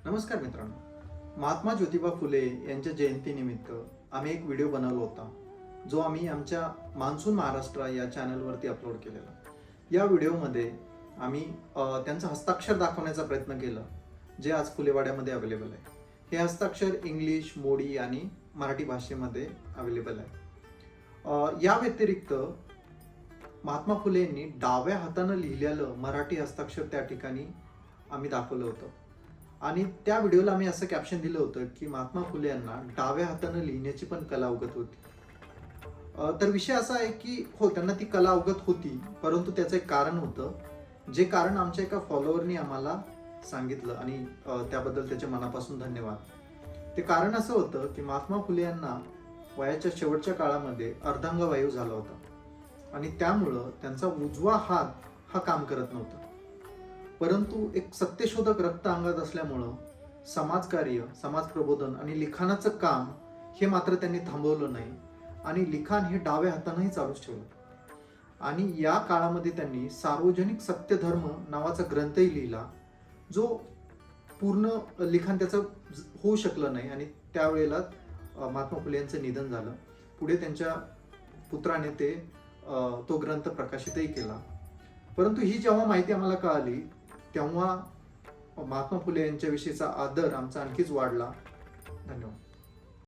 नमस्कार मित्रांनो. महात्मा ज्योतिबा फुले यांच्या जयंतीनिमित्त आम्ही एक व्हिडिओ बनवला होता, जो आम्ही आमच्या मान्सून महाराष्ट्र या चॅनलवरती अपलोड केलेला. या व्हिडिओमध्ये आम्ही त्यांचं हस्ताक्षर दाखवण्याचा प्रयत्न केला, जे आज फुलेवाड्यामध्ये अवेलेबल आहे. हे हस्ताक्षर इंग्लिश, मोडी आणि मराठी भाषेमध्ये अवेलेबल आहे. या व्यतिरिक्त महात्मा फुले यांनी डाव्या हातानं लिहिलेलं मराठी हस्ताक्षर त्या ठिकाणी आम्ही दाखवलं होतं. आणि त्या व्हिडिओला आम्ही असं कॅप्शन दिलं होतं की महात्मा फुले यांना डाव्या हातानं लिहिण्याची पण कला अवगत होती. तर विषय असा आहे की हो, त्यांना ती कला अवगत होती, परंतु त्याचं एक कारण होतं, जे कारण आमच्या एका फॉलोअरनी आम्हाला सांगितलं आणि त्याबद्दल त्याच्या मनापासून धन्यवाद. ते कारण असं होतं की महात्मा फुले यांना वयाच्या शेवटच्या काळामध्ये अर्धांगवायू झाला होता आणि त्यामुळं त्यांचा उजवा हात हा काम करत नव्हता. परंतु एक सत्यशोधक रक्त अंगात असल्यामुळं समाजकार्य, समाज प्रबोधन आणि लिखाणाचं काम हे मात्र त्यांनी थांबवलं नाही आणि लिखाण हे डाव्या हातानंही चालूच ठेवलं. आणि या काळामध्ये त्यांनी सार्वजनिक सत्यधर्म नावाचा ग्रंथही लिहिला, जो पूर्ण लिखाण त्याचं होऊ शकलं नाही आणि त्यावेळेला महात्मा फुले यांचं निधन झालं. पुढे त्यांच्या पुत्राने तो ग्रंथ प्रकाशितही केला. परंतु ही जेव्हा माहिती आम्हाला कळाली, तेव्हा महात्मा फुले यांच्याविषयीचा आदर आमचा आणखीच वाढला. धन्यवाद.